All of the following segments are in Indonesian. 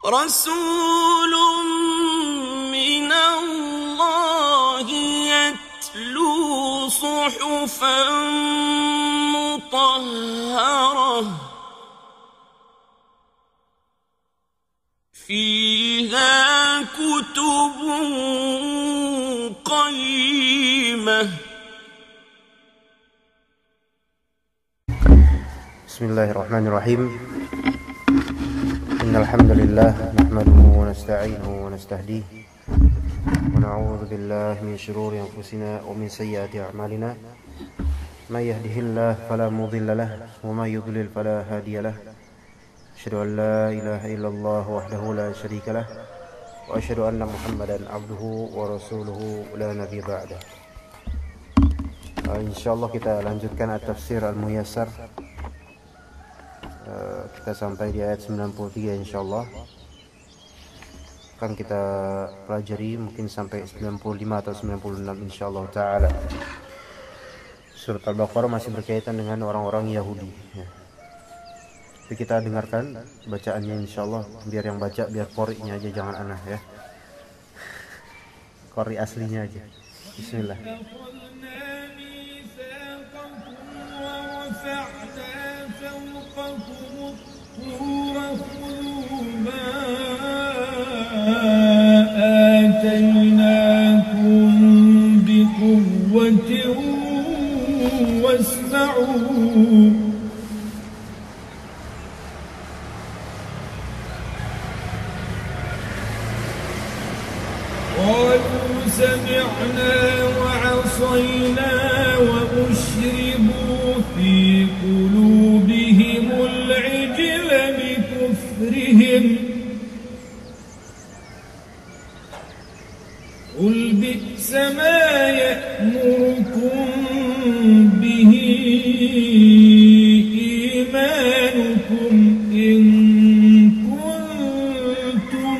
رسول من الله يتلو صحفا مطهرة فيها كتب قيمة. بسم الله الرحمن الرحيم. إن الحمد لله نحمده ونستعينه ونستهديه ونعوذ بالله من شرور أنفسنا ومن سيئات أعمالنا. من يهده الله فلا مضل له ومن يضلل فلا هادي له. أشهد أن لا إله إلا الله وحده لا شريك له وأشهد أن محمدا عبده ورسوله لا نبي بعده. Insyaallah kita lanjutkan at-tafsir al-muyassar. Kita sampai di ayat 93 insyaallah. Akan kita pelajari mungkin sampai 95 atau 96 insyaallah taala. Surat Al-Baqarah masih berkaitan dengan orang-orang Yahudi ya. Tapi kita dengarkan bacaannya insyaallah, biar yang baca biar qori'nya aja, jangan aneh ya. Qori aslinya aja. Bismillah. آتيناكم بقوة واسمعوا قالوا سمعنا وعصينا وأشربوا في قلوبهم العجل بكفرهم قل بئس ما يأمركم به إيمانكم إن كنتم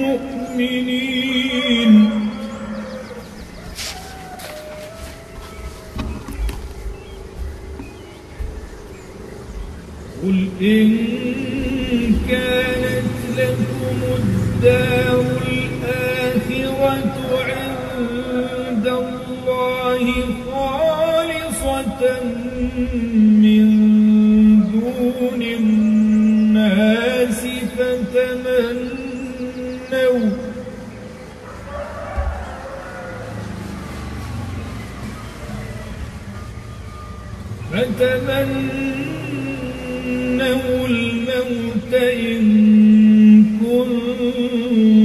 مؤمنين قل إن كانت لكم الدار الآخرة عند الله خالصة من دون الناس فتمنوا الموت إن كنتم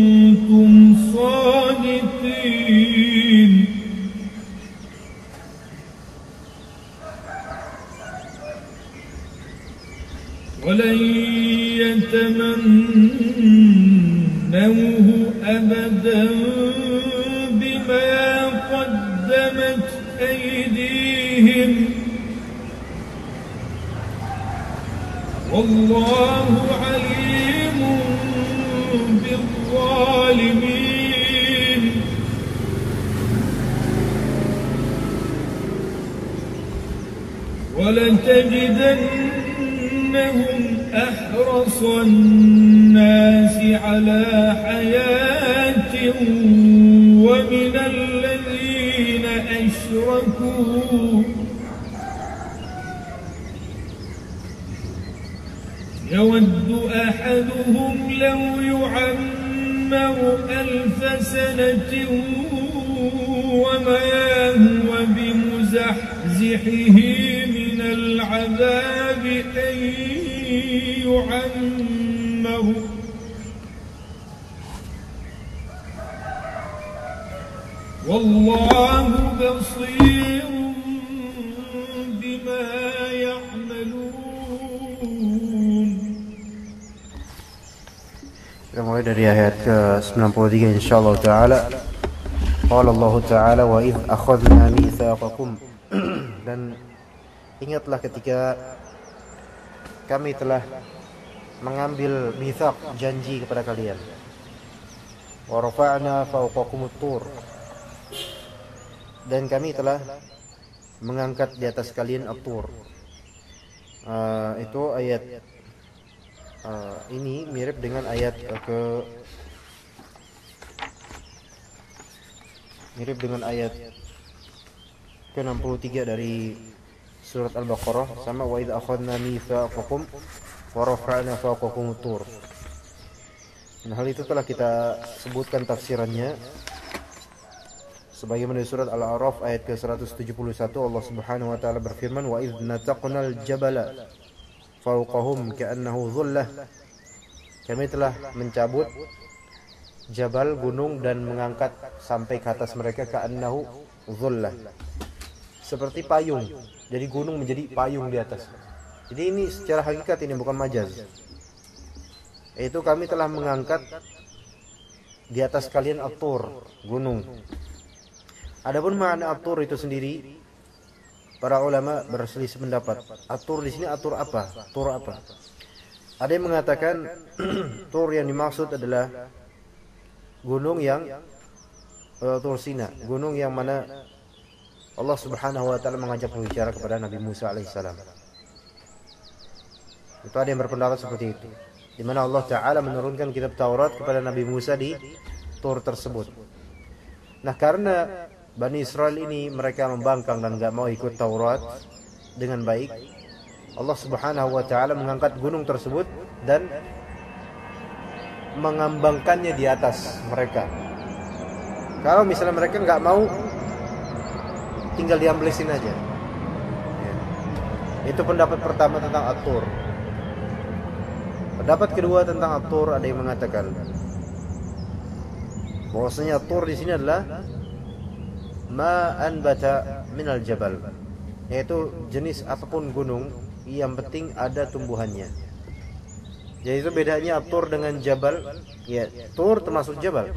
صادقين ولن يتمنوه أبدا بما قدمت أيديهم والله عليم بالظالمين ولتجدنهم أحرص الناس على حياة ومن الذين أشركوا يود أحدهم لو يعمر 1000 سنة وما هو بمزحزحه من العذاب أن يعمر والله بصير بما يعملون. Kita mulai dari ayat ke-93 insyaallah taala. Qala Allah taala wa idh akhadna mitsaqakum dan ingatlah ketika kami telah mengambil mitsaq, janji kepada kalian. Wa rafa'na fawqakumut tur, dan kami telah mengangkat di atas kalian at-tur. Itu ayat ini mirip dengan ayat ke-63 dari surat Al-Baqarah, sama wa idza akhadna mitsaqakum wa rafa'na fawqakum tur. Nah, hal itu telah kita sebutkan tafsirannya sebagaimana di surat Al-A'raf ayat ke-171. Allah Subhanahu wa taala berfirman, wa idz nataqnal jabala fawqahum ka'annahu dhullah. Kami telah mencabut jabal, gunung, dan mengangkat sampai ke atas mereka ka'annahu dhullah, seperti payung. Jadi gunung menjadi payung di atas. Jadi ini secara hakikat, ini bukan majaz. Itu kami telah mengangkat di atas kalian at-tur, gunung. Adapun makna at-tur itu sendiri, para ulama berselisih pendapat. At-tur di sini at-tur apa? Tur apa? Ada yang mengatakan tur yang dimaksud adalah gunung yang Tur Sina, gunung yang mana Allah Subhanahu wa taala mengajak berbicara kepada Nabi Musa alaihissalam. Itu ada yang berpendapat seperti itu, di mana Allah taala menurunkan kitab Taurat kepada Nabi Musa di Tur tersebut. Nah, karena Bani Israel ini mereka membangkang dan enggak mau ikut Taurat dengan baik, Allah Subhanahu wa taala mengangkat gunung tersebut dan mengambangkannya di atas mereka. Kalau misalnya mereka enggak mau, tinggal diamblesin aja. Ya. Itu pendapat pertama tentang at-tur. Pendapat kedua tentang at-tur, ada yang mengatakan bahwasanya at-tur di sini adalah ma anbata minal jabal, yaitu jenis apapun gunung, yang penting ada tumbuhannya. Jadi itu bedanya at-tur dengan jabal. Ya, tur termasuk jabal.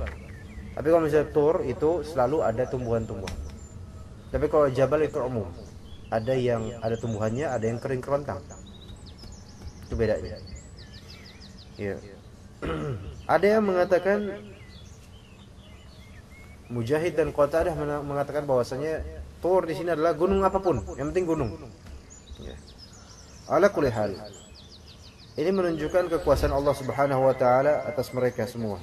Tapi kalau misalnya tur itu selalu ada tumbuhan-tumbuhan. Tapi kalau jabal itu umum, ada yang ada tumbuhannya, ada yang kering kerontang. Itu bedanya. Ya. Ada yang mengatakan, Mujahid dan Qatadah mengatakan bahwasanya tur di sini adalah gunung apapun, yang penting gunung. Ya. Ala kulli hal, ini menunjukkan kekuasaan Allah Subhanahu wa taala atas mereka semua.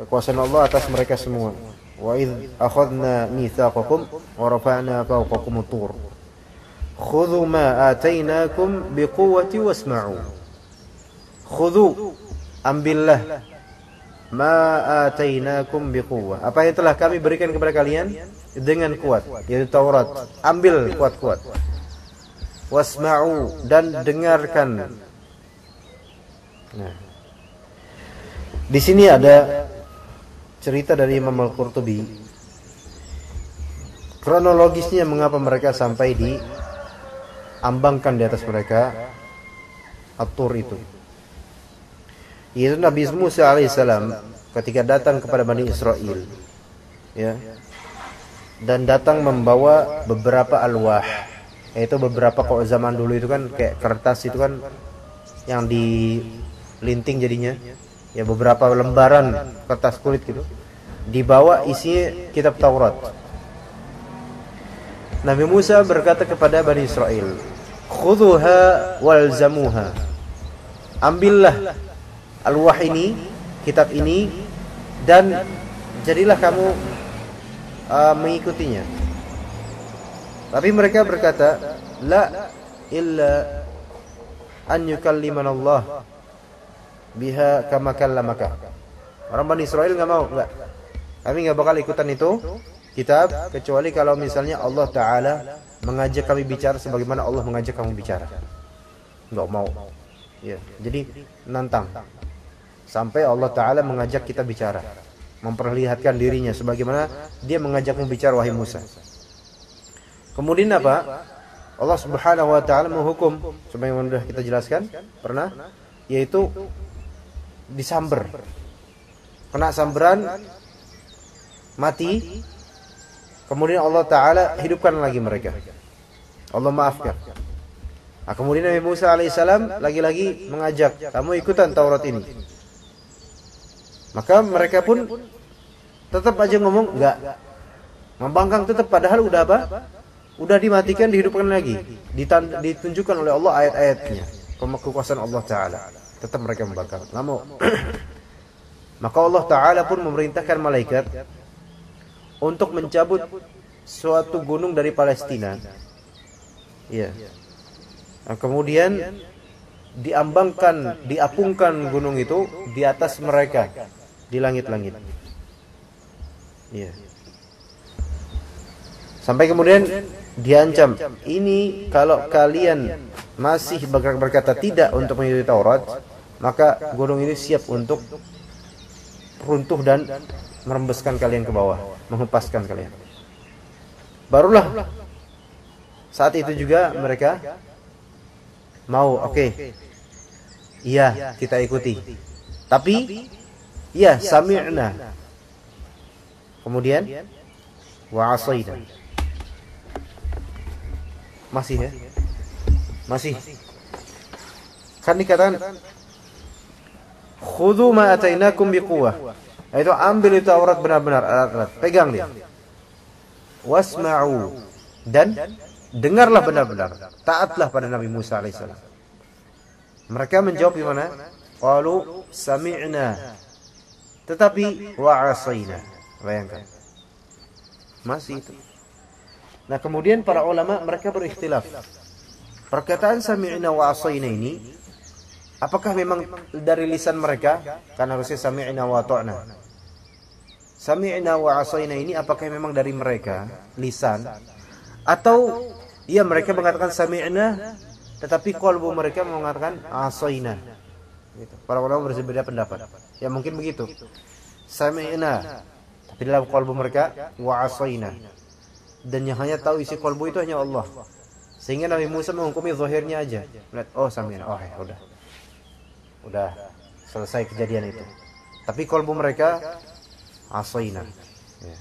Kekuasaan Allah atas mereka semua. Wa idz akhadna mitsaqakum wa rafa'na fawqakum at-tur khudhu ma atainakum biquwwati wasma'u. Khudhu, ambillah, ma atainakum biquwwah, apa yang telah kami berikan kepada kalian dengan kuat, yaitu Taurat. Ambil kuat-kuat. Wasma'u, dan dengarkan. Nah, di sini ada cerita dari Imam Al-Qurtubi, kronologisnya mengapa mereka sampai diambangkan di atas mereka at-tur itu. Yaitu Nabi Musa alaihissalam ketika datang kepada Bani Israel, ya, dan datang membawa beberapa alwah, yaitu beberapa, kalau zaman dulu itu kan kayak kertas itu kan yang dilinting jadinya, ya, beberapa lembaran kertas kulit gitu, dibawa isinya kitab Taurat. Nabi Musa berkata kepada Bani Israel, khudhuha walzamuha, ambillah alwah ini, kitab ini, dan jadilah kamu mengikutinya. Tapi mereka berkata, la illa an yukallimana Allah biha kama kallamaka. Orang Bani Israel enggak mau, enggak. Kami enggak bakal ikutan itu kitab kecuali kalau misalnya Allah taala mengajak kami bicara sebagaimana Allah mengajak kamu bicara. Enggak mau. Ya, jadi nantang. Sampai Allah taala mengajak kita bicara, memperlihatkan dirinya sebagaimana Dia mengajakmu bicara, wahai Musa. Kemudian apa? Allah Subhanahu wa taala menghukum, sebagaimana sudah kita jelaskan pernah, yaitu disamber. Kena samberan, mati. Kemudian Allah taala hidupkan lagi mereka. Allah maafkan. Nah, kemudian Nabi Musa alaihissalam lagi-lagi mengajak, kamu ikutan Taurat ini. Maka mereka pun tetap aja ngomong enggak. Membangkang tetap, padahal udah apa? Udah dimatikan, dihidupkan lagi. Ditunjukkan oleh Allah ayat-ayatnya. kekuasaan Allah Ta'ala. Tetap mereka membakar. Nggak mau. Maka Allah Ta'ala pun memerintahkan malaikat untuk mencabut suatu gunung dari Palestina. Ya. Nah, kemudian diapungkan gunung itu di atas mereka di langit-langit. Ya. Sampai kemudian diancam, ini kalau kalian masih berkata tidak untuk mengikuti Taurat, maka gunung ini siap untuk runtuh dan merembeskan kalian ke bawah, menghempaskan kalian. Barulah saat itu juga mereka mau, oke, iya kita ikuti. Tapi ya sami'na. Kemudian wa asayna. Masih ya? Masih. Kan dikatakan khudhu ma atainakum biquwwah. Itu ambil itu Taurat benar-benar, alat-alat. Pegang dia. Wasma'u, dan dengarlah benar-benar. Taatlah pada Nabi Musa alaihissalam. Mereka menjawab gimana? Qalu sami'na, tetapi wa asayna. Bayangkan. Masih itu. Nah, kemudian para ulama mereka berikhtilaf. Perkataan sami'na wa asayna ini, apakah memang dari lisan mereka? Karena harusnya sami'na wa ta'na. Sami'na wa asayna ini apakah memang dari mereka lisan, atau ya mereka mengatakan sami'na tetapi qalbu mereka mengatakan asayna. Gitu. Para ulama berbeda pendapat. Ya mungkin begitu. Sami'na tapi dalam qalbu mereka wa asayna. Dan yang hanya tahu isi qalbu itu hanya Allah. Sehingga Nabi Musa menghukumi zahirnya aja. Lihat, oh sami'na, oh ya udah. Udah selesai kejadian itu. Tapi qalbu mereka asayna. Ya.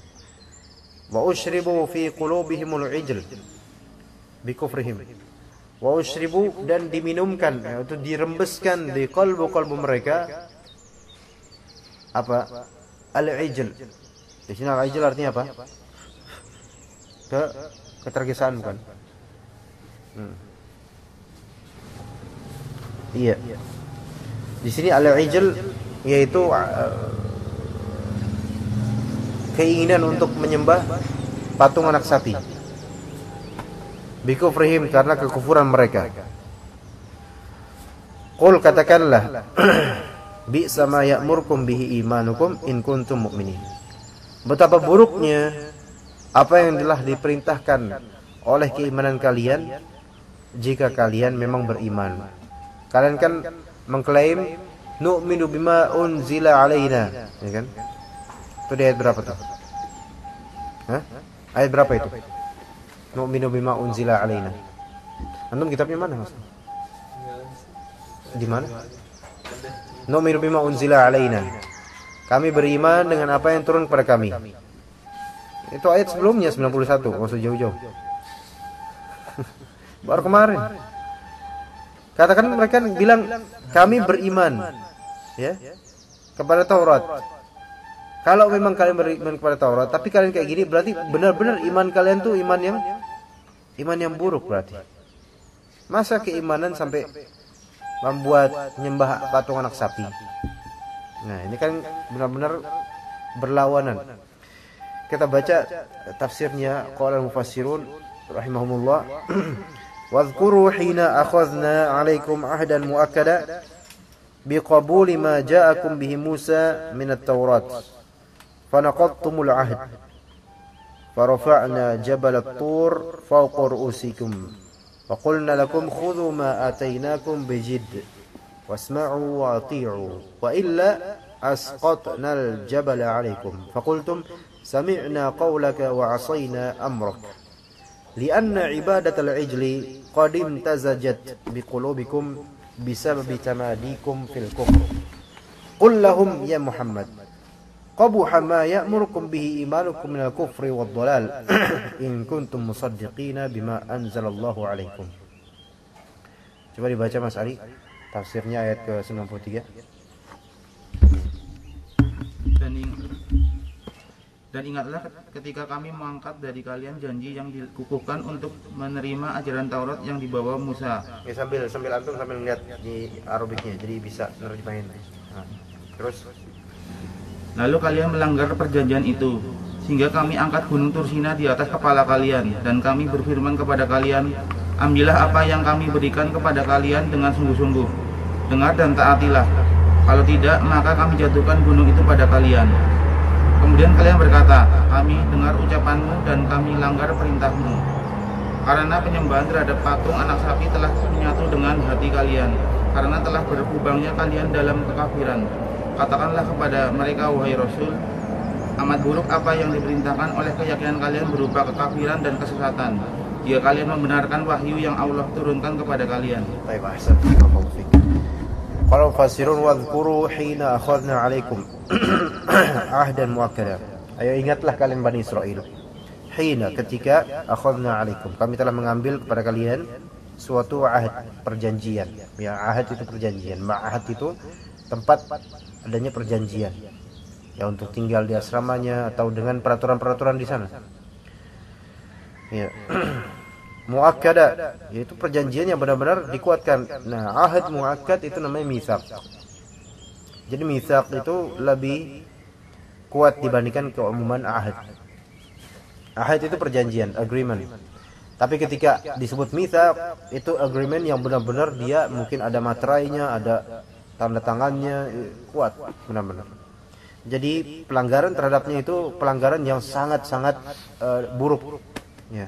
Wa ushribu fi qulubihimul ijl bikufrihim. Wa ushribu, dan diminumkan, yaitu dirembeskan di qalbu-qalbu mereka apa? Al-ijl. Di sini al-ijl artinya apa? Ketergesaan bukan? Iya. Di sini al-ijl yaitu keinginan untuk menyembah patung anak sapi. Bikufrihim, karena kekufuran mereka. Qul, katakanlah, bi'sa ma ya'murkum bihi imanukum in kuntum mu'minin. Betapa buruknya apa yang telah diperintahkan oleh keimanan kalian jika kalian memang beriman. Kalian kan mengklaim nu'minu bima unzila alaina, ya kan? Itu di ayat berapa tuh? Hah? Ayat berapa itu? Nu'minu bima unzila alaina. Antum kitabnya mana, Mas? Di mana? Nu'minu bima unzila alaina. Kami beriman dengan apa yang turun kepada kami. Itu ayat sebelumnya 91, enggak usah jauh-jauh. Baru kemarin. Katakan mereka bilang kami beriman ya kepada Taurat. Kalau memang kalian beriman kepada Taurat, tapi kalian kayak gini, berarti benar-benar iman kalian tuh iman yang buruk berarti. Masa keimanan sampai membuat nyembah patung anak sapi? Nah, ini kan benar-benar berlawanan. Kita baca tafsirnya qala al-mufassirun rahimahumullah. Wadhkuru hina akhadna 'alaikum 'ahdan mu'akkada biqabuli ma ja'akum bihi Musa min at-Taurat. Fanaqadtumul 'ahd. Farafa'na jabal at-Tur fawqa ru'usikum. Wa qulna lakum khudhu ma atainakum bijidd wasma'u wa ati'u wa illa asqatna al-jabala 'alaikum. Faqultum sami'na qawlaka wa 'asayna amrak. Lianna ibadatal ijli qad imtazajat biqulubikum bisababi tamadikum fil kufr. Qul lahum ya Muhammad qabuha ma ya'murukum bihi imanukum minal kufri wad dhalal in kuntum musaddiqina bima anzalallahu alaikum. Coba dibaca Mas Ali tafsirnya ayat ke-93. Dan ingatlah ketika kami mengangkat dari kalian janji yang dikukuhkan untuk menerima ajaran Taurat yang dibawa Musa. Ya, sambil antum sambil lihat di Arabiknya, jadi bisa nerjemahin. Nah, terus Lalu kalian melanggar perjanjian itu, sehingga kami angkat gunung Tursina di atas kepala kalian, dan kami berfirman kepada kalian, ambillah apa yang kami berikan kepada kalian dengan sungguh-sungguh. Dengar dan taatilah. Kalau tidak, maka kami jatuhkan gunung itu pada kalian. Kemudian kalian berkata, kami dengar ucapanmu dan kami langgar perintahmu. Karena penyembahan terhadap patung anak sapi telah menyatu dengan hati kalian, karena telah berkubangnya kalian dalam kekafiran. Katakanlah kepada mereka, wahai Rasul, amat buruk apa yang diperintahkan oleh keyakinan kalian berupa kekafiran dan kesesatan, jika kalian membenarkan wahyu yang Allah turunkan kepada kalian. baik, ahsan. Qala fasirun wadhkuru hina akhadna 'alaikum ahdan muakkada. Ayo ingatlah kalian Bani Israel. Hina, ketika akhadna 'alaikum, kami telah mengambil kepada kalian suatu ahad, perjanjian. Ya, ahad itu perjanjian. Ma'ahad itu tempat adanya perjanjian. Ya, untuk tinggal di asramanya atau dengan peraturan-peraturan di sana. Ya. Muakkada, yaitu perjanjian yang benar-benar dikuatkan. Nah, ahad muakkad itu namanya mitsaq. Jadi mitsaq itu lebih kuat dibandingkan keumuman ahad. Ahad itu perjanjian, agreement. Tapi ketika disebut mitsaq, itu agreement yang benar-benar dia mungkin ada materainya, ada tanda tangannya, kuat benar-benar. Jadi pelanggaran terhadapnya itu pelanggaran yang sangat-sangat buruk. Ya.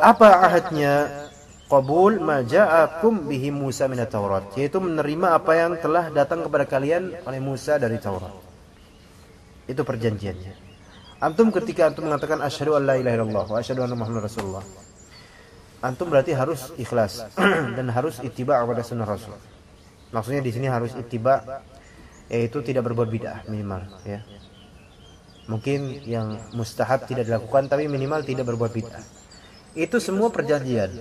Apa ahadnya? Qabul ma ja'akum bihi Musa minat Taurat, yaitu menerima apa yang telah datang kepada kalian oleh Musa dari Taurat. Itu perjanjiannya. Antum ketika antum mengatakan asyhadu an la ilaha illallah wa asyhadu anna muhammadar rasulullah, antum berarti harus ikhlas dan harus ittiba' kepada sunnah Rasul. Maksudnya di sini harus ittiba', yaitu tidak berbuat bid'ah minimal, ya. Mungkin yang mustahab tidak dilakukan, tapi minimal tidak berbuat bid'ah. Itu semua perjanjian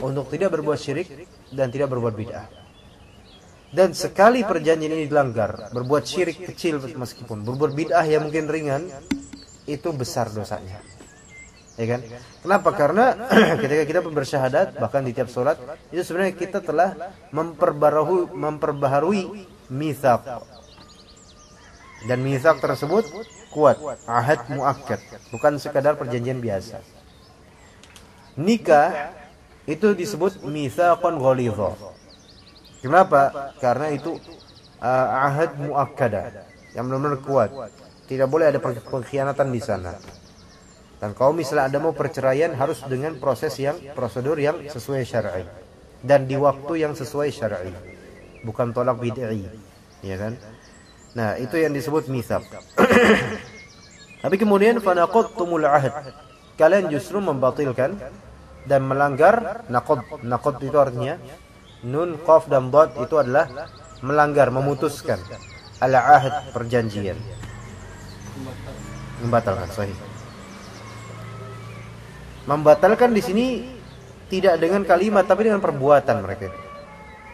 untuk tidak berbuat syirik dan tidak berbuat bid'ah. Dan sekali perjanjian ini dilanggar, berbuat syirik kecil meskipun, berbuat bid'ah yang mungkin ringan, itu besar dosanya. Ya kan? Kenapa? Karena ketika kita bersyahadat, bahkan di tiap sholat, itu sebenarnya kita telah memperbaharui mitsaq. Dan mitsaq tersebut kuat, ahad muakkad, bukan sekadar perjanjian biasa. Nikah itu disebut mitsaqan ghalidha. Kenapa? Karena itu ahad muakkada yang benar-benar kuat. Tidak boleh ada pengkhianatan di sana. Dan kalau misalnya ada mau perceraian, harus dengan prosedur yang sesuai syar'i dan di waktu yang sesuai syar'i, bukan tolak bid'i, ya kan? Nah, itu yang disebut mitsaq. Tapi kemudian fanaqadtumul ahad, kalian justru membatalkan dan melanggar. Naqad itu artinya nun, qaf dan dad, itu adalah melanggar, memutuskan. Al-ahad, perjanjian. Membatalkan, sahih. Membatalkan di sini tidak dengan kalimat tapi dengan perbuatan mereka.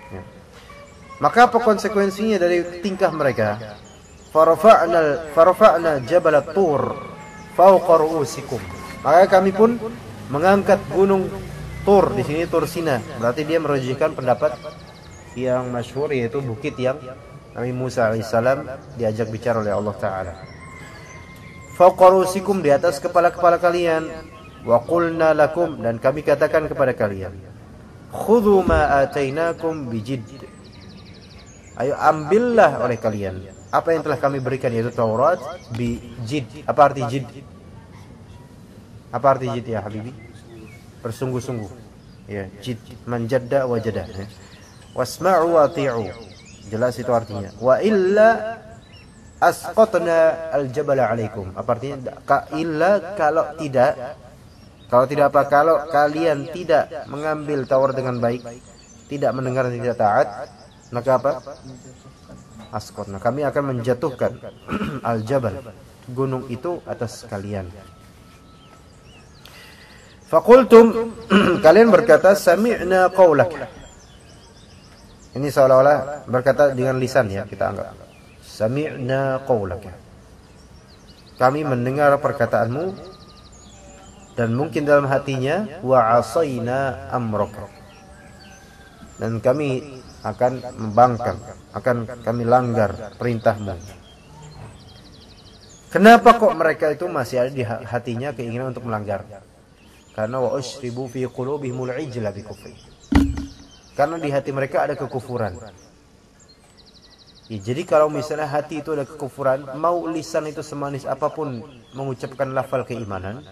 Ya. Maka apa konsekuensinya dari tingkah mereka? Farafa'na jabal at-tur fawqa ru'usikum. Maka kami pun mengangkat gunung Tur, di sini Tursina. Berarti dia merujukan pendapat yang masyhur, yaitu bukit yang Nabi Musa alaihissalam diajak bicara oleh Allah Ta'ala. Fawqa ru'usikum, di atas kepala-kepala kalian. Wa qulna lakum, dan kami katakan kepada kalian, khudhu ma atainakum bijid. Ayo ambillah oleh kalian apa yang telah kami berikan, yaitu Taurat, bijid. Apa arti jid? Apa arti jid ya Habibi? Bersungguh-sungguh. Ya, jid, man jadda wajada. Ya. Wasma'u wa ati'u. Jelas itu artinya. Wa illa asqatna al-jabala alaikum. Apa artinya? Illa, kalau tidak apa? Kalau kalian tidak mengambil Taurat dengan baik, tidak mendengar dan tidak taat, maka apa? Asqatna, kami akan menjatuhkan al-jabal, gunung itu atas kalian. Faqultum, kalian berkata, sami'na qawlak. Ini seolah-olah berkata dengan lisan, ya, kita anggap. Sami'na qawlak. kami mendengar perkataanmu, dan mungkin dalam hatinya wa asaina amraka, dan kami akan membangkang, akan kami langgar perintahmu. Kenapa kok mereka itu masih ada di hatinya keinginan untuk melanggar? Karena wa ushribu fi qulubihimul ijla bi kufri. Karena di hati mereka ada kekufuran. Ya, jadi kalau misalnya hati itu ada kekufuran, mau lisan itu semanis apapun mengucapkan lafal keimanan,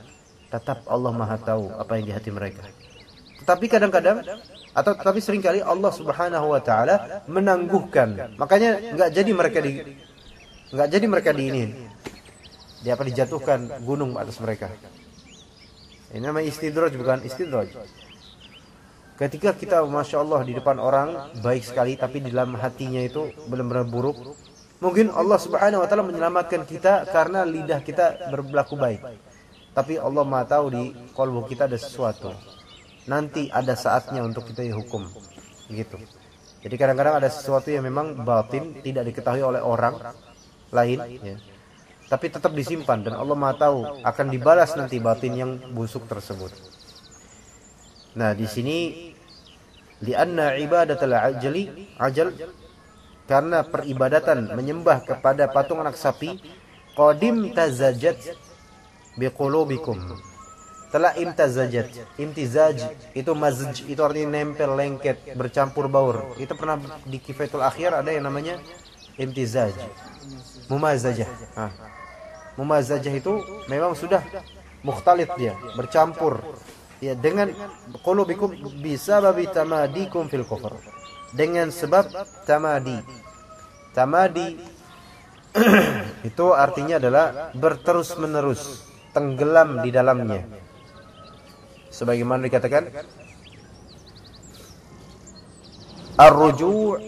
tetap Allah Maha tahu apa yang di hati mereka. Tetapi kadang-kadang tapi seringkali Allah Subhanahu wa taala menangguhkan. Makanya enggak jadi mereka dijatuhkan gunung atas mereka. Ini namanya istidraj, bukan istidraj. Ketika kita Masya Allah di depan orang baik sekali, tapi di dalam hatinya itu benar-benar buruk, mungkin Allah Subhanahu wa taala menyelamatkan kita karena lidah kita berlaku baik. Tapi Allah Maha tahu di qalbu kita ada sesuatu. Nanti ada saatnya untuk kita dihukum. Gitu. Jadi kadang-kadang ada sesuatu yang memang batin, tidak diketahui oleh orang lain, ya. Tapi tetap disimpan, dan Allah Maha tahu akan dibalas nanti batin yang busuk tersebut. Nah, di sini li'anna ibadatul ajal, karena peribadatan menyembah kepada patung anak sapi, qadim tazajat biqulubikum, telah imtazajat. Imtizaj itu mazj, itu artinya nempel, lengket, bercampur baur. Itu pernah di Kifayatul Akhir ada yang namanya imtizaj, mumazajah. Mumazajah itu memang sudah mukhtalit, dia bercampur, ya, dengan qulubikum bisababi tamadikum fil kufr, dengan sebab tamadi itu artinya adalah berterus menerus, tenggelam di dalamnya, sebagaimana dikatakan ar-ruju'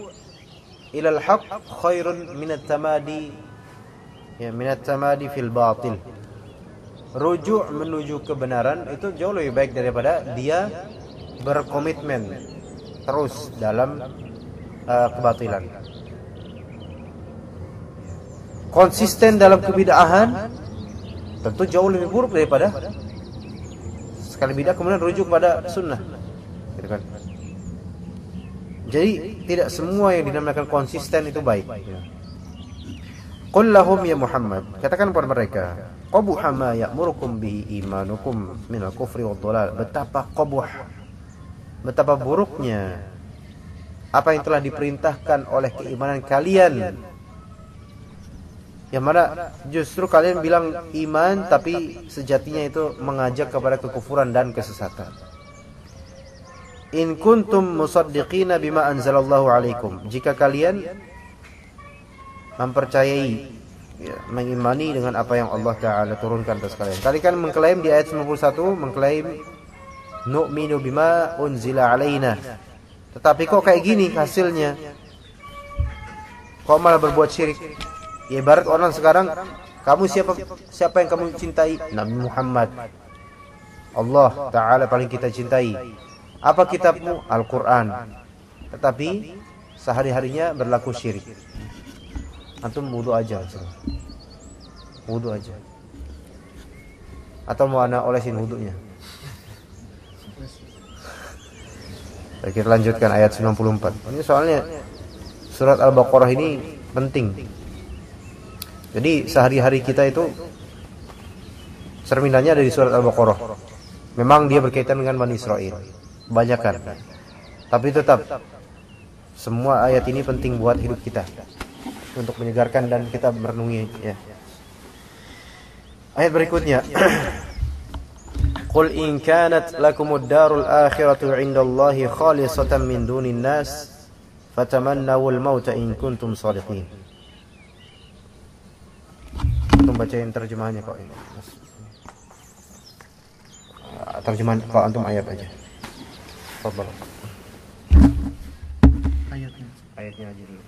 ila al-haq khairun minat tamadi, ya, minat tamadi fil batil. Rujuk menuju kebenaran itu jauh lebih baik daripada dia berkomitmen terus dalam kebatilan. Konsisten dalam kebid'ahan tentu jauh lebih buruk daripada sekali bid'ah kemudian rujuk pada sunnah, gitu kan. Jadi tidak semua yang dinamakan konsisten itu baik. Qul lahum ya Muhammad, katakan kepada mereka, qabuha ma ya'murukum bihi imanukum minal kufri wad dhalal. Betapa qabuh, betapa buruknya apa yang telah diperintahkan oleh keimanan kalian, yang mana justru kalian bilang iman tapi sejatinya itu mengajak kepada kekufuran dan kesesatan. In kuntum musaddiqina bima anzalallahu alaikum, jika kalian mempercayai, ya, mengimani dengan apa yang Allah Ta'ala turunkan atas kalian. Kalian kan mengklaim di ayat 91, mengklaim nu'minu bima unzila alaina, tetapi kok kayak gini hasilnya, kok malah berbuat syirik. Ya, ibarat orang sekarang, kamu siapa yang kamu cintai? Nabi Muhammad. Allah Ta'ala paling kita cintai. Apa kitabmu? Al-Quran. Tetapi sehari-harinya berlaku syirik. Antum wudu aja, wudu aja. Atau mau ana olesin wudunya? Kita lanjutkan ayat 94. Ini soalnya surat Al-Baqarah ini penting. Jadi sehari-hari kita itu cerminannya ada di surat Al-Baqarah. Memang dia berkaitan dengan Bani Israel, kebanyakan. Tapi tetap semua ayat ini penting buat hidup kita, untuk menyegarkan dan kita merenungi, ya. Ayat berikutnya, Qul in kanat lakumud darul akhiratu 'indallahi khalisatan min dunin nas fatamannawul mauta in kuntum shadiqin. Antum bacain terjemahannya kok ini. Terjemahan kalau antum ayat aja. Fadhal. Ayatnya aja dulu.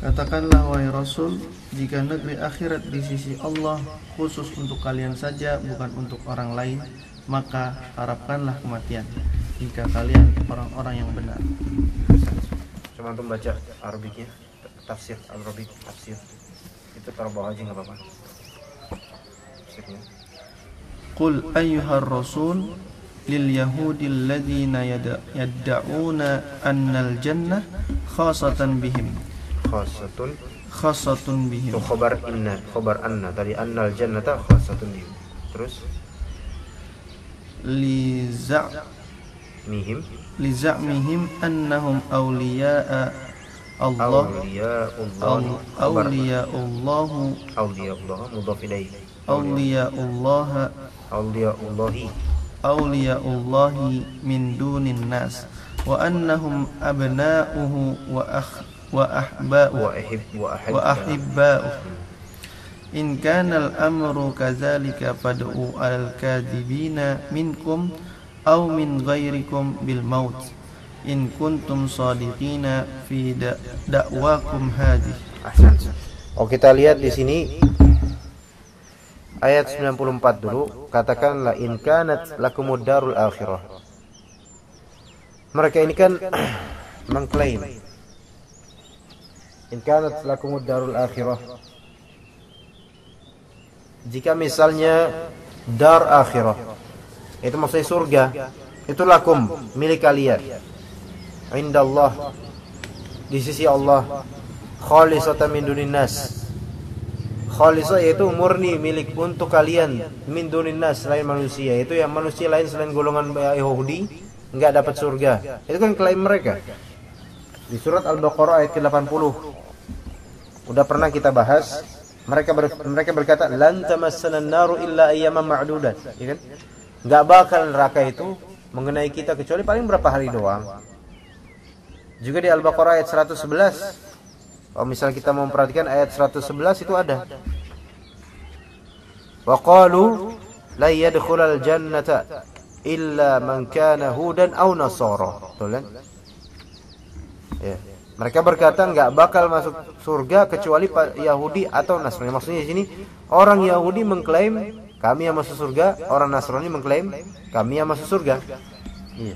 Katakanlah wahai Rasul, jika negeri akhirat di sisi Allah khusus untuk kalian saja, bukan untuk orang lain, maka harapkanlah kematian jika kalian orang-orang yang benar. Coba antum baca Arabiknya, tafsir Al-Arabik, tafsir. Itu taruh bawah aja nggak apa-apa. Sip ya. Qul ayyuhar rasul lil yahudi alladhina yad'una annal jannah khasatan bihim. Khasatun bihim. Itu khabar anna tadi annal jannata khasatun bihim. Terus liza'mihim annahum awliya'a Allah mudhaf ilaih. Awliya'ullahi min dunin nas wa annahum abna'uhu wa ahibba'uhu. In kana al-amru kadzalika fad'u al-kadhibina minkum aw min ghairikum bil maut in kuntum shadiqina fi da'wakum hadhihi. Ahsan. Oh, kita lihat di sini ayat 94 dulu. Katakanlah in kanat lakumud darul akhirah. Mereka ini kan mengklaim in kanat lakumud darul akhirah. Jika misalnya dar akhirah, itu maksudnya surga, itu lakum, milik kalian, indallah, di sisi Allah, khalisatan min dunin nas. Khalisah yaitu murni milik untuk kalian, min dunin nas, selain manusia. Itu yang manusia lain selain golongan Yahudi enggak dapat surga. Itu kan klaim mereka. Di surat Al-Baqarah ayat ke-80 udah pernah kita bahas. Mereka berkata lan tamassana an-naru illa ayyaman ma'dudat, ya kan? Enggak bakal neraka itu mengenai kita kecuali paling berapa hari doang. Juga di Al-Baqarah ayat 111. Kalau misalnya kita mau memperhatikan ayat 111 itu ada. Wa qalu la yadkhulul jannata illa man kana hudan aw nasara. Betul kan? Ya. Mereka berkata enggak bakal masuk surga kecuali Yahudi atau Nasrani. Maksudnya di sini orang Yahudi mengklaim kami yang masuk surga, orang Nasrani mengklaim kami yang masuk surga. Iya.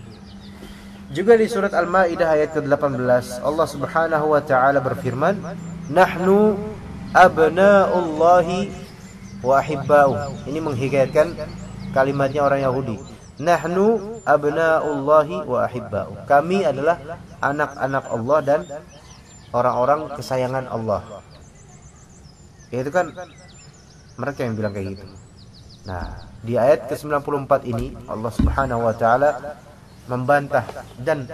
Juga di surat Al-Maidah ayat ke-18 Allah Subhanahu wa taala berfirman, "Nahnu abna'ullahi wa ahibba'u." Ini menghikayatkan kalimatnya orang Yahudi. Nahnu abna'ullahi wa ahibba'u. Kami adalah anak-anak Allah dan orang-orang kesayangan Allah. Itu kan mereka yang bilang kayak gitu. Nah, di ayat ke-94 ini Allah Subhanahu wa taala membantah dan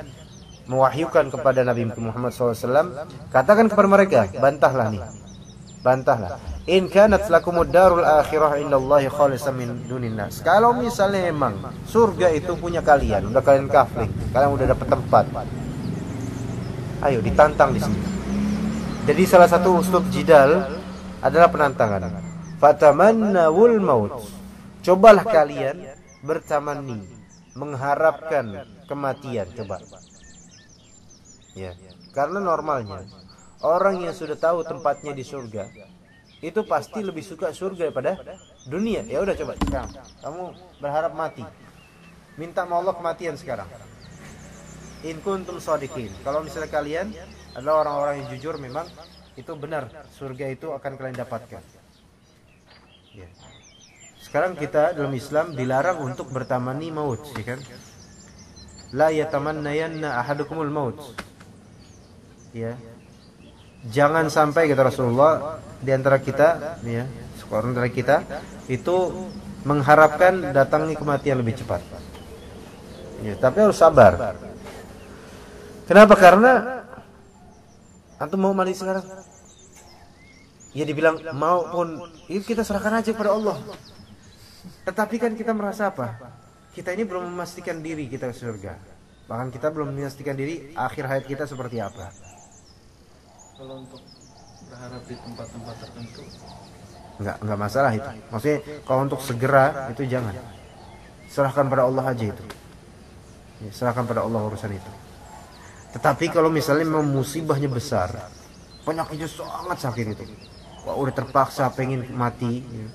mewahyukan kepada Nabi Muhammad SAW, katakan kepada mereka, bantahlah nih. Bantahlah. In kanat lakumud darul akhirah indallahi khalisatan min dunin nas. Kalau misalnya emang surga itu punya kalian, udah kalian kafir, kalian udah dapat tempat. Ayo ditantang di sini. Jadi salah satu uslub jidal adalah penantangan. Fatamannawul maut. Cobalah kalian bertamanni, mengharapkan kematian, coba. Ya, karena normalnya orang yang sudah tahu tempatnya di surga itu pasti lebih suka surga daripada dunia. Ya udah coba sekarang kamu berharap mati, minta sama Allah kematian sekarang. In kuntum shadiqin. Kalau misalnya kalian adalah orang-orang yang jujur, memang itu benar surga itu akan kalian dapatkan. Ya. Sekarang kita dalam Islam dilarang untuk bertamanni maut, ya kan? La yatamannayanna ahadukumul maut. Ya. Jangan sampai kata Rasulullah di antara kita, ya, seorang dari kita itu mengharapkan datangnya kematian lebih cepat. Ya, tapi harus sabar. Kenapa? Karena antum mau mati sekarang. Ya dibilang mau pun, itu kita serahkan aja kepada Allah. Tetapi kan kita merasa apa? Kita ini belum memastikan diri kita ke surga. Bahkan kita belum memastikan diri akhir hayat kita seperti apa. Kalau untuk berharap di tempat-tempat tertentu enggak masalah itu. Maksudnya kalau untuk segera itu jangan. Serahkan pada Allah aja itu. Ya, serahkan pada Allah urusan itu. Tetapi kalau misalnya memang musibahnya besar, penyakitnya sangat sakit itu, wah udah terpaksa pengen mati, ya,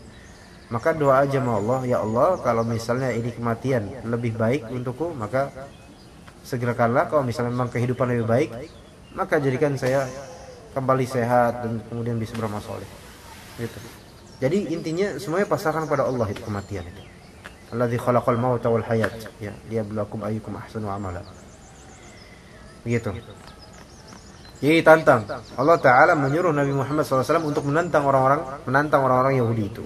maka doa aja sama Allah, ya Allah kalau misalnya ini kematian lebih baik untukku, maka segerakanlah. Kalau misalnya memang kehidupan lebih baik, maka jadikan saya kembali sehat dan kemudian bisa beramal soleh. Gitu. Jadi intinya semuanya pasrahkan pada Allah itu kematian itu. Alladzi khalaqal mauta wal hayat, ya, liyabluwakum ayyukum ahsanu amala. Begitu. Jadi tantang. Allah Ta'ala menyuruh Nabi Muhammad SAW untuk menantang orang-orang Yahudi itu.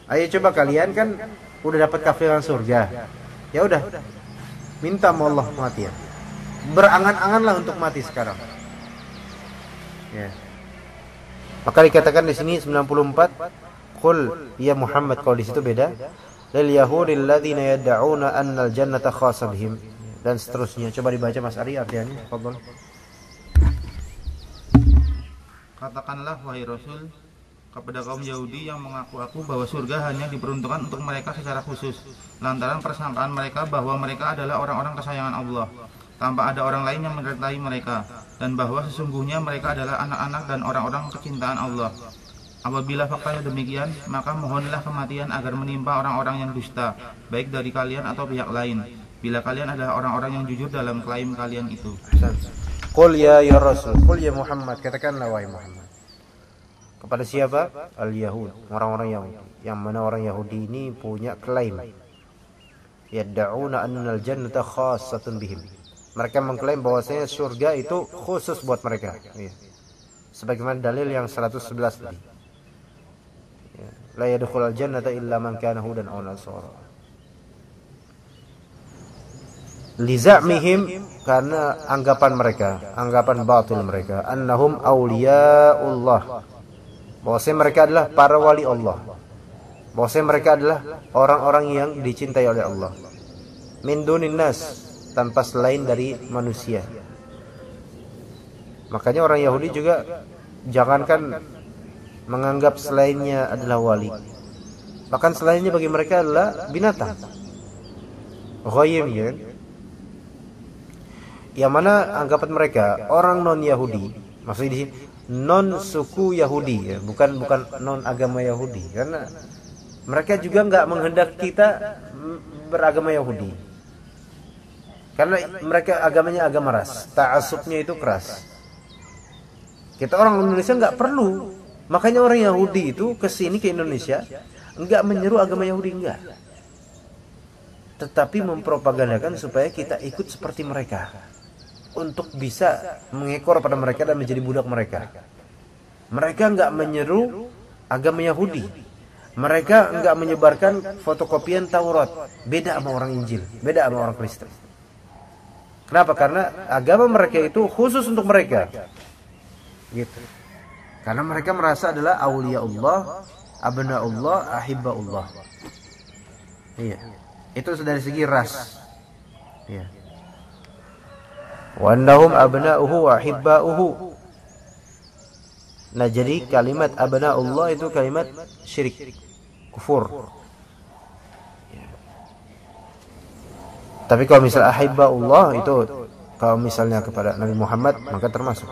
Ayo coba kalian kan udah dapat kafiran surga. Ya udah, minta sama Allah kematian. Berangan-anganlah untuk mati sekarang. Ya. Maka dikatakan di sini 94, qul ya Muhammad, kalau di situ beda. Lil yahudil ladzina yad'una annal jannata khassa bihim, dan seterusnya. Coba dibaca Mas Ari artinya. Fadhol. Katakanlah wahai Rasul kepada kaum Yahudi yang mengaku-aku bahwa surga hanya diperuntukkan untuk mereka secara khusus lantaran persangkaan mereka bahwa mereka adalah orang-orang kesayangan Allah tanpa ada orang lain yang menyertai mereka, dan bahwa sesungguhnya mereka adalah anak-anak dan orang-orang kecintaan Allah. Apabila faktanya demikian, maka mohonlah kematian agar menimpa orang-orang yang dusta, baik dari kalian atau pihak lain, bila kalian adalah orang-orang yang jujur dalam klaim kalian itu. Qul ya Rasul, qul ya Muhammad, katakanlah wahai Muhammad. Kepada siapa? Al-Yahud, orang-orang Yahudi. Yang mana orang Yahudi ini punya klaim. Yad'una annal jannata khassatun bihim. Mereka mengklaim bahwasanya surga itu khusus buat mereka. Ya. Sebagaimana dalil yang 111 tadi. Ya. La yadkhulul jannata illa man kana hudan aw nasara. Liza'mihim, karena anggapan mereka, anggapan batil mereka, annahum awliyaullah, bahwasanya mereka adalah para wali Allah, bahwasanya mereka adalah orang-orang yang dicintai oleh Allah, min dunin nas, tanpa selain dari manusia. Makanya orang Yahudi juga jangankan menganggap selainnya adalah wali, bahkan selainnya bagi mereka adalah binatang, ghaib, ya kan? Yang mana anggapan mereka orang non Yahudi, maksudnya di sini non suku Yahudi, ya, bukan non agama Yahudi, karena mereka juga nggak menghendaki kita beragama Yahudi, karena mereka agamanya agama ras, ta'assubnya itu keras. Kita orang Indonesia nggak perlu, makanya orang Yahudi itu kesini ke Indonesia nggak menyeru agama Yahudi, enggak, tetapi mempropagandakan supaya kita ikut seperti mereka, untuk bisa mengekor pada mereka dan menjadi budak mereka. Mereka enggak menyeru agama Yahudi. Mereka enggak menyebarkan fotokopian Taurat. Beda sama orang Injil, beda sama orang Kristen. Kenapa? Karena agama mereka itu khusus untuk mereka. Gitu. Karena mereka merasa adalah aulia Allah, abnaullah, ahibbaullah. Iya. Itu dari segi ras. Iya. Wa annahum abna'uhu wa ahibba'uhu. Nah, jadi kalimat abna'ullah itu kalimat syirik, kufur. Ya. Tapi kalau misal ahibba'ullah itu kalau misalnya kepada Nabi Muhammad maka termasuk.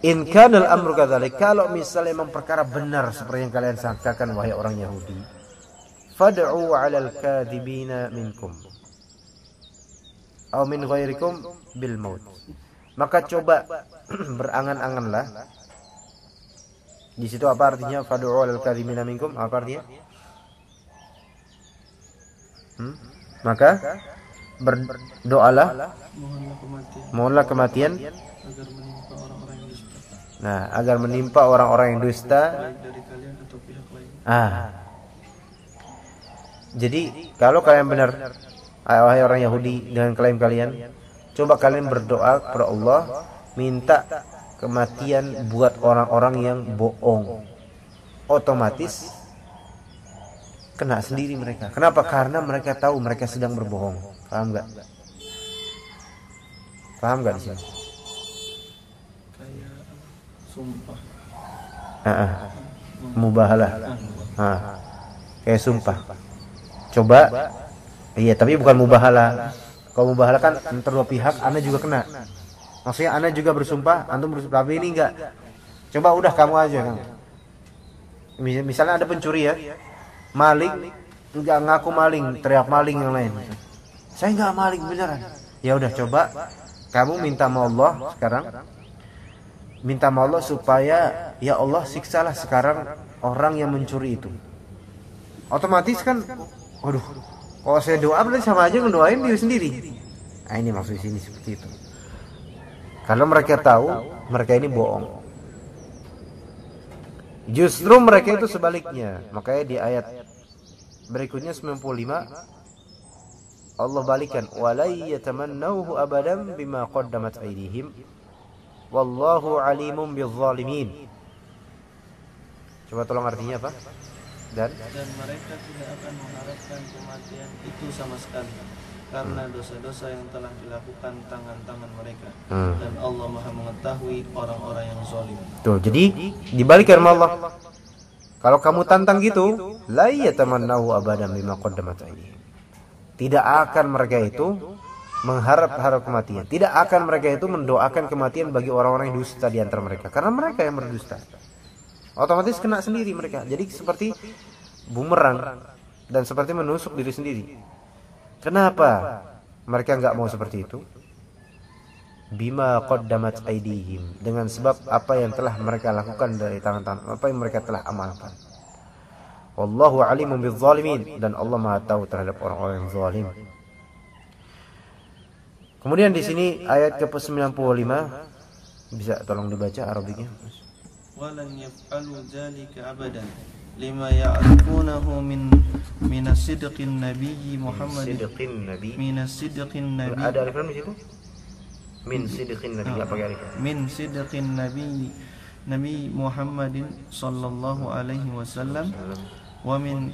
In kana al-amru kadzalik, kalau misalnya memang perkara benar seperti yang kalian sangkakan wahai orang Yahudi, fad'u 'alal kadhibina minkum aw min ghairikum bil maut. Maka coba berangan-anganlah. Di situ apa artinya fad'u 'alal kadhibina minkum? Apa artinya? Maka berdoalah, mohonlah kematian agar menimpa orang-orang yang dusta. Nah, agar menimpa orang-orang yang dusta, baik dari kalian atau pihak lain. Jadi kalau kalian benar, wahai orang Yahudi, dengan klaim kalian, coba kalian berdoa kepada Allah, minta kematian buat orang-orang yang bohong. Otomatis kena sendiri mereka. Kenapa? Karena mereka tahu mereka sedang berbohong. Paham nggak? Paham nggak di sini? Kayak sumpah. Mubahalah. Kayak sumpah. Coba. Iya, tapi bukan mubahalah. Kalau mubahalah kan antara dua pihak, Anda juga kena. Maksudnya Anda juga bersumpah, antum bersumpah, tapi ini enggak. Coba udah kamu aja, Kang. Misalnya ada pencuri ya, maling, enggak ngaku maling, teriak maling yang lain. Saya enggak maling beneran. Ya udah, coba kamu minta sama Allah sekarang, minta sama Allah supaya ya Allah siksalah sekarang orang yang mencuri itu. Otomatis kan, waduh, kalau saya doa berarti sama aja ngedoain diri sendiri. Nah ini maksud sini seperti itu. Karena mereka tahu mereka ini bohong. Justru mereka itu sebaliknya. Makanya di ayat berikutnya 95 Allah balikan, wala yatamannawhu abadan bima qaddamat aydihim wallahu alimun bizzalimin. Coba tolong artinya apa? Dan mereka tidak akan mengharapkan kematian itu sama sekali karena dosa-dosa yang telah dilakukan tangan-tangan mereka. Dan Allah Maha mengetahui orang-orang yang zalim. Tuh, jadi dibalikan sama Allah. Kalau kamu tantang gitu, la yatamannahu abadan bima qaddamat aydihim. Tidak akan mereka itu mengharap kematian. Tidak akan mereka itu mendoakan kematian bagi orang-orang yang dusta di antara mereka, karena mereka yang berdusta. Otomatis kena sendiri mereka. Jadi seperti bumerang dan seperti menusuk diri sendiri. Kenapa mereka enggak mau seperti itu? Bima qaddamat aydihim, dengan sebab apa yang telah mereka lakukan dari tangan-tangan, apa yang mereka telah amalkan. Wallahu alimun bizzalimin, dan Allah Maha tahu terhadap orang-orang yang zalim. Kemudian di sini ayat ke-95 bisa tolong dibaca Arabiknya. Walan yaf'alu dzalika abadan lima ya'rifunahu min as-sidqin nabiyyi Muhammad min as-sidqin nabi. Ada alif lam di situ? Min sidqin nabi, enggak pakai alif. Min sidqin nabi Muhammadin sallallahu alaihi wasallam wa min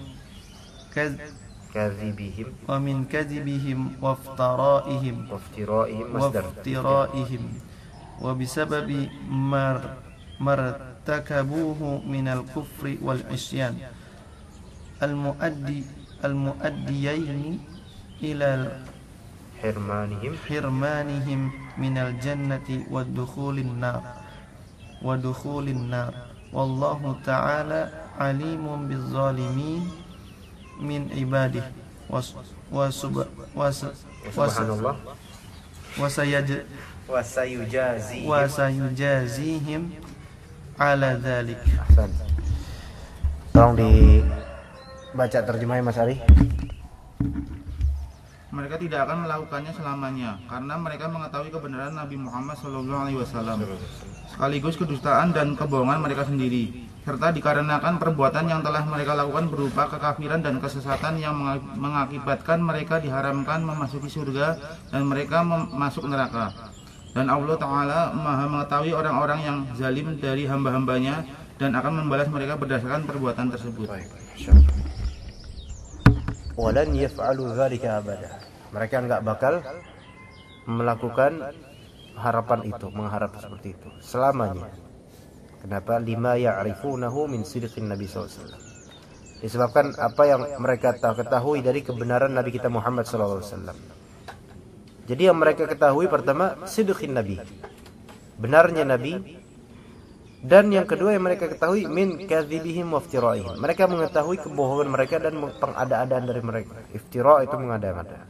kadhibihim waftira'ihim wa bisababi martakabuhu min al-kufri wal isyan al-muaddiyaini ila hirmanihim min al-jannati wa dukhulin nar wallahu ta'ala alimun bizzalimin min ibadih wasayujazihim ala dhalik. Tolong dibaca terjemahnya Mas Ari. Mereka tidak akan melakukannya selamanya karena mereka mengetahui kebenaran Nabi Muhammad SAW, sekaligus kedustaan dan kebohongan mereka sendiri, serta dikarenakan perbuatan yang telah mereka lakukan berupa kekafiran dan kesesatan yang mengakibatkan mereka diharamkan memasuki surga dan mereka masuk neraka. Dan Allah Ta'ala Maha mengetahui orang-orang yang zalim dari hamba-hambanya dan akan membalas mereka berdasarkan perbuatan tersebut. Walan yaf'alu dzalika abada. Mereka enggak bakal melakukan harapan itu, mengharap seperti itu selamanya. Kenapa? Lima ya'rifunahu min sidqin Nabi SAW. Disebabkan apa yang mereka ketahui dari kebenaran Nabi kita Muhammad SAW. Jadi yang mereka ketahui pertama sidqin Nabi, benarnya Nabi. Dan yang kedua yang mereka ketahui min kadzibihim waftira'ihim. Mereka mengetahui kebohongan mereka dan pengada-adaan dari mereka. Iftira itu mengada-ngada.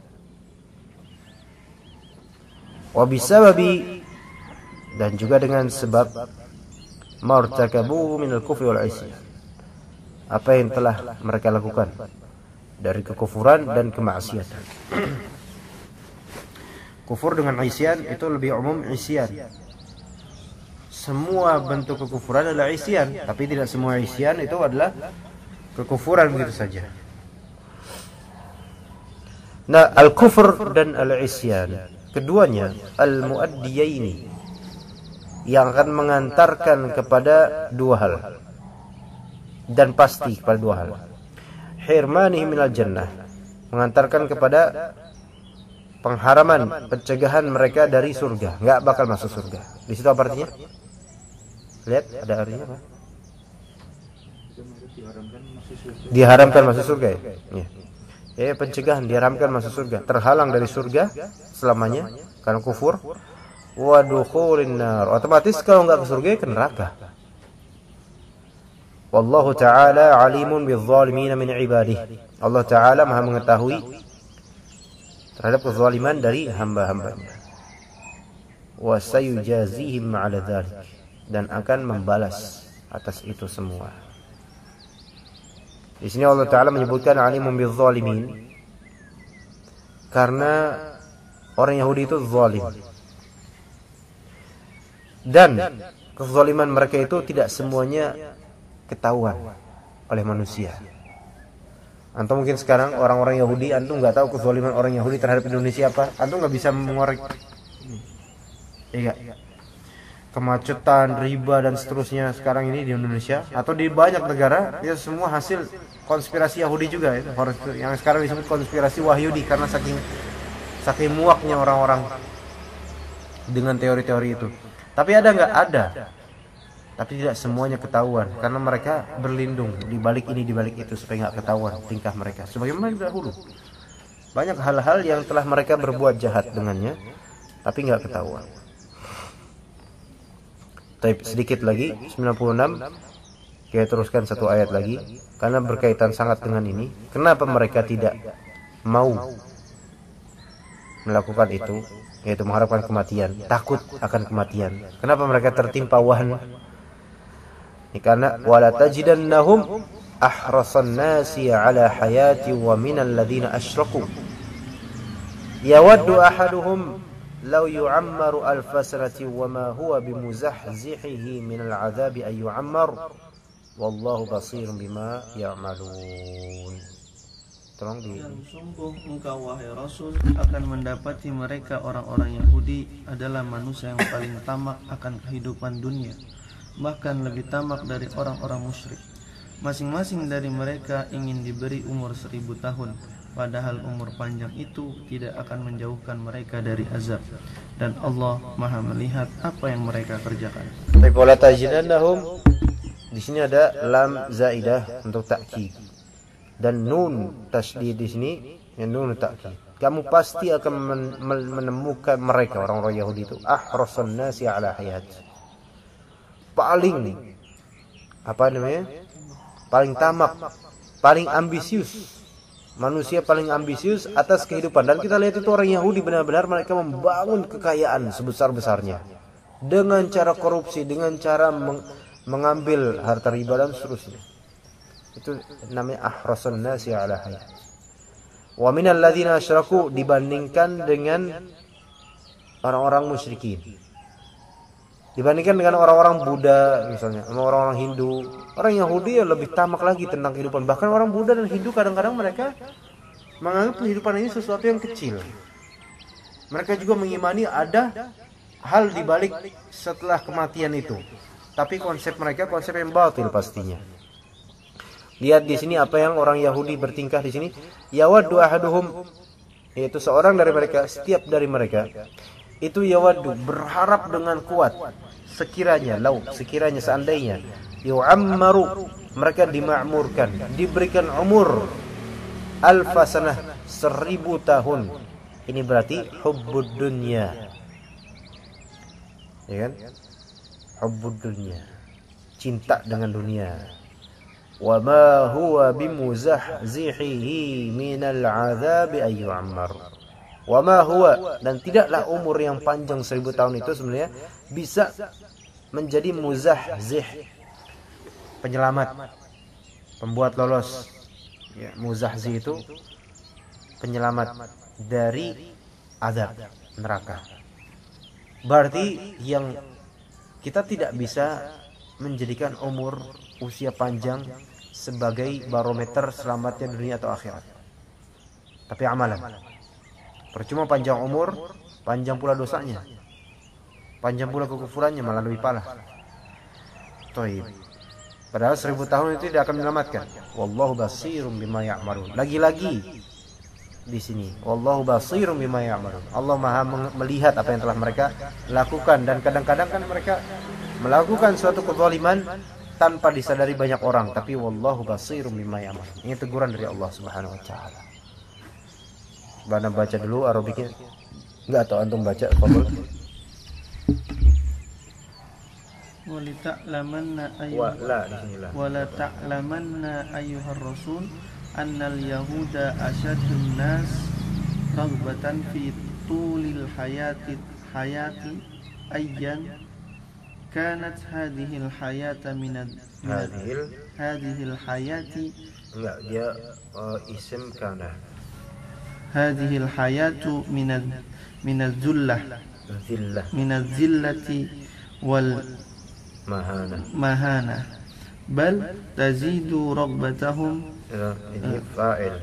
Wa bisababi, dan juga dengan sebab martakabuhu minal kufri wal isyan. Apa yang telah mereka lakukan dari kekufuran dan kemaksiatan. Kufur dengan isyan itu lebih umum isyan. Semua bentuk kekufuran adalah isyan, tapi tidak semua isyan itu adalah kekufuran begitu saja. Nah, al-kufur dan al-isyan, keduanya al-muaddiyaini, yang akan mengantarkan kepada dua hal, dan pasti kepada dua hal. Hirmanihim minal jannah, mengantarkan kepada pengharaman, pencegahan mereka dari surga, nggak bakal masuk surga. Di situ apa artinya? Lihat, ada artinya apa? Diharamkan masuk surga ya? Ya, pencegahan, diharamkan masuk surga, terhalang dari surga selamanya karena kufur. Wa dukhulin nar, otomatis kalau nggak ke surga ke neraka. Wallahu ta'ala alimun bizzalimin min ibadihi. Allah Ta'ala Maha mengetahui terhadap kezaliman dari hamba-hambanya. Wa sayujazihim 'ala dzalik, dan akan membalas atas itu semua. Di sini Allah Ta'ala menyebutkan alimun bizzalimin karena orang Yahudi itu zalim. Dan kezaliman mereka itu tidak semuanya ketahuan oleh manusia. Antum mungkin sekarang orang-orang Yahudi, antum nggak tahu kezaliman orang Yahudi terhadap Indonesia apa, antum nggak bisa mengorek. Iya. Kemacetan, riba dan seterusnya sekarang ini di Indonesia atau di banyak negara, itu semua hasil konspirasi Yahudi juga itu. Yang sekarang disebut konspirasi Wahyudi karena saking muaknya orang-orang dengan teori-teori itu. Tapi ada nggak? Ada. Tapi tidak semuanya ketahuan karena mereka berlindung di balik ini, di balik itu supaya nggak ketahuan tingkah mereka. Sebagaimana dahulu banyak hal-hal yang telah mereka berbuat jahat dengannya, tapi nggak ketahuan. Tapi sedikit lagi 96, kita teruskan satu ayat lagi karena berkaitan sangat dengan ini. Kenapa mereka tidak mau melakukan itu, yaitu mengharapkan kematian, takut akan kematian? Kenapa mereka tertimpa wahan? Ini karena wala tajidannahum ahrasan nasi ala hayati wa minal ladzina asyraku yawaddu ahaduhum law yu'ammaru alf sanati wa ma huwa bimuzahzihihi minal 'adzabi ay yu'ammar wallahu basirun bima ya'malun. Tolong di. Dan sungguh engkau wahai Rasul akan mendapati mereka orang-orang Yahudi adalah manusia yang paling tamak akan kehidupan dunia, bahkan lebih tamak dari orang-orang musyrik. Masing-masing dari mereka ingin diberi umur 1000 tahun, padahal umur panjang itu tidak akan menjauhkan mereka dari azab, dan Allah Maha melihat apa yang mereka kerjakan. Tapi wala tajidannahum, di sini ada lam zaidah untuk takkid dan nun tasydid di sini yang nun takkid. Kamu pasti akan menemukan mereka orang-orang Yahudi itu ahrasan nasi ala hayat, paling paling tamak, paling ambisius, manusia paling ambisius atas kehidupan. Dan kita lihat itu orang Yahudi benar-benar mereka membangun kekayaan sebesar-besarnya dengan cara korupsi, dengan cara mengambil harta riba dan seterusnya. Itu namanya ahrasan nasi ala hayat. Wa minal ladzina asyraku, dibandingkan dengan orang-orang musyrikin. Dibandingkan dengan orang-orang Buddha misalnya, sama orang-orang Hindu, orang Yahudi ya lebih tamak lagi tentang kehidupan. Bahkan orang Buddha dan Hindu kadang-kadang mereka menganggap kehidupan ini sesuatu yang kecil. Mereka juga mengimani ada hal di balik setelah kematian itu. Tapi konsep mereka konsep yang batil pastinya. Lihat di sini apa yang orang Yahudi bertingkah di sini. Yawaddu ahaduhum, yaitu seorang dari mereka, setiap dari mereka itu yawaddu, berharap dengan kuat, sekiranya seandainya yu'ammaru, mereka dimakmurkan, diberikan umur alfasanah, 1000 tahun. Ini berarti hubbud dunya, ya kan? Hubbud dunya, cinta dengan dunia. Wa ma huwa bimuzahzihihi minal 'adzabi ay yu'ammar. Wa ma huwa, dan tidaklah umur yang panjang 1000 tahun itu sebenarnya bisa menjadi muzahzih, penyelamat, pembuat lolos. Ya, muzahzih itu penyelamat dari azab neraka. Berarti yang kita tidak bisa menjadikan umur usia panjang sebagai barometer selamatnya dunia atau akhirat, tapi amalan. Percuma panjang umur, panjang pula dosanya, panjang pula kekufurannya, malah lebih parah. Toib. Padahal 1000 tahun itu tidak akan menyelamatkan. Wallahu basirum bima ya'malun. Lagi-lagi di sini, wallahu basirum bima ya'malun. Allah Maha melihat apa yang telah mereka lakukan. Dan kadang-kadang kan mereka melakukan suatu kezaliman tanpa disadari banyak orang, tapi wallahu basirum bima ya'malun. Ini teguran dari Allah Subhanahu wa taala. Bana baca dulu Arabiknya. Enggak tahu antum baca qabul. Wala ta'lamanna ayyuhar rasul annal yahuda asyadun nas raghbatan fi tulil hayati ayyan kanat hadhil hayata hadhil hayati enggak, dia isim kana. hadhil hayatu minaz zullah Zillah minaz zillati wal mahana bal tazidu raghbatahum ini fa'il.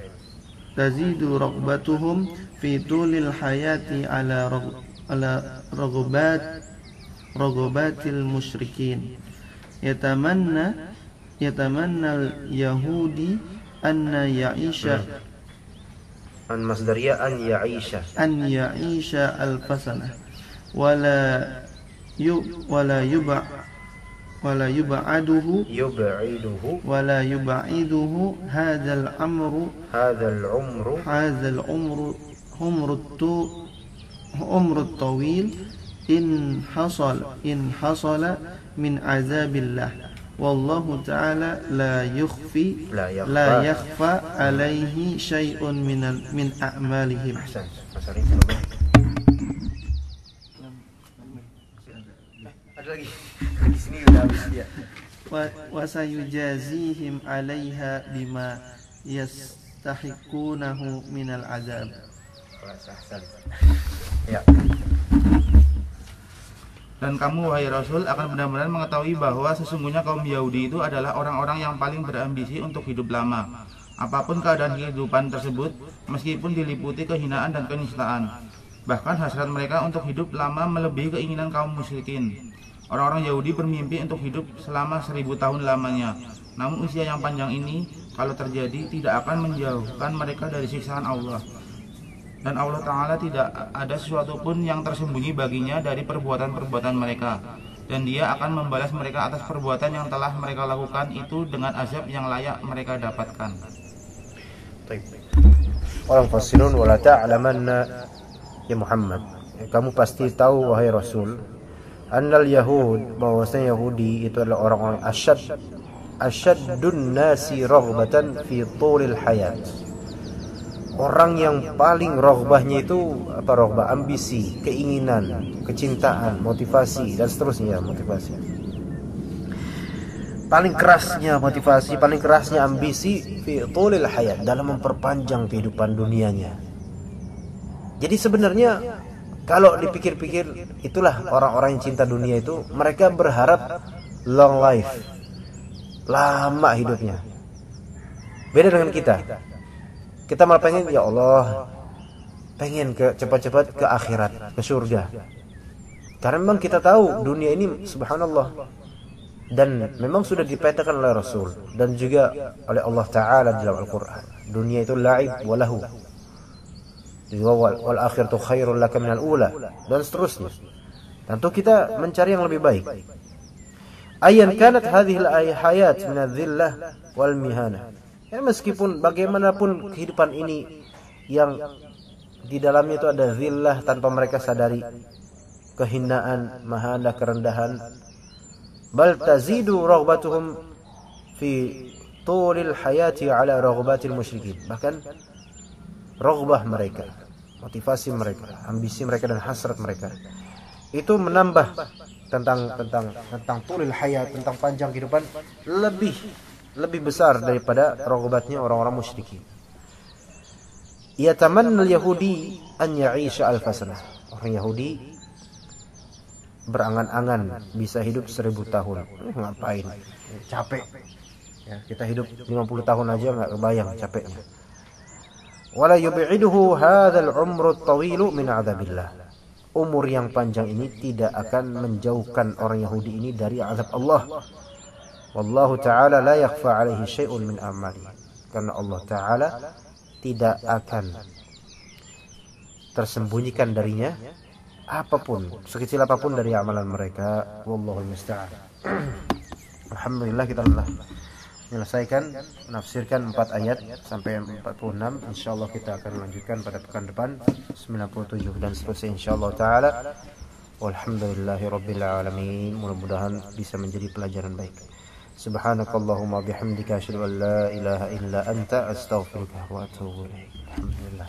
tazidu raghbatuhum fi tulil hayati ala raghabatil musyrikin yatamanna al-yahudi anna ya'isha An masdariyah an ya'isha al-fasana wala yub'aduhu hadzal umru tawil in hasala min azabillah wallahu ta'ala la yakhfa alaihi syai'un min a'malihim. Ada lagi di sini udah habis dia. Wa sayujazihim 'alaiha bima yastahiqunahu minal azab. Ya. Dan kamu wahai Rasul akan benar-benar mengetahui bahwa sesungguhnya kaum Yahudi itu adalah orang-orang yang paling berambisi untuk hidup lama. Apapun keadaan kehidupan tersebut, meskipun diliputi kehinaan dan kenistaan. Bahkan hasrat mereka untuk hidup lama melebihi keinginan kaum musyrikin. Orang-orang Yahudi bermimpi untuk hidup selama 1000 tahun lamanya. Namun usia yang panjang ini, kalau terjadi, tidak akan menjauhkan mereka dari siksaan Allah. Dan Allah Ta'ala tidak ada sesuatu pun yang tersembunyi baginya dari perbuatan-perbuatan mereka. Dan Dia akan membalas mereka atas perbuatan yang telah mereka lakukan itu dengan azab yang layak mereka dapatkan. Orang fasirun wala ta'lamanna ya Muhammad. Kamu pasti tahu wahai Rasul, annal yahud, bahwasanya Yahudi itu adalah orang-orang asyaddun nasi raghbatan fi tulil hayat. Orang yang paling roghbahnya itu apa? Roghbah, ambisi, keinginan, kecintaan, motivasi dan seterusnya. Motivasi paling kerasnya, motivasi paling kerasnya ambisi fi tulil hayat, dalam memperpanjang kehidupan dunianya. Jadi sebenarnya kalau dipikir-pikir, itulah orang-orang yang cinta dunia itu, mereka berharap long life, lama hidupnya. Beda dengan kita. Kita malah pengen, ya Allah, pengen cepat-cepat ke akhirat, ke surga. Karena memang kita tahu dunia ini subhanallah, dan memang sudah dipetakan oleh Rasul dan juga oleh Allah Ta'ala dalam Al-Quran. Dunia itu la'ib walahu, wal akhiratu khairul laka minal ula, dan seterusnya. Tentu kita mencari yang lebih baik. Ayan kanat hadhil hayat minadz zillah wal mihana. Ya, meskipun bagaimanapun kehidupan ini yang di dalamnya itu ada zillah tanpa mereka sadari, kehinaan, mahana, kerendahan, bal tazidu raghbatuhum fi tulil hayati ala raghbatil musyrikin. Bahkan raghbah mereka, motivasi mereka, ambisi mereka dan hasrat mereka itu menambah tentang tulil hayat, tentang panjang kehidupan, lebih besar daripada raghbatnya orang-orang musyrikin. Yatamanna al-yahudi an ya'isha al-fasana. Orang Yahudi berangan-angan bisa hidup 1000 tahun. Ngapain? Capek. Ya, kita hidup 50 tahun aja enggak kebayang capeknya. Wala yub'iduhu hadzal umru at-tawilu min 'adzabillah. Umur yang panjang ini tidak akan menjauhkan orang Yahudi ini dari azab Allah. Wallahu ta'ala la yakhfa 'alaihi syai'un min amali. Karena Allah Ta'ala tidak akan tersembunyikan darinya apapun, sekecil apapun dari amalan mereka. Wallahu musta'an. Alhamdulillah, kita telah menyelesaikan menafsirkan 4 ayat sampai 46. Insyaallah kita akan melanjutkan pada pekan depan 97 dan seterusnya insyaallah taala. Walhamdulillahirabbil alamin. Mudah-mudahan bisa menjadi pelajaran baik. Subhanakallahumma bihamdika asyhadu an la ilaha illa anta astaghfiruka wa atubu ilaik. Alhamdulillah.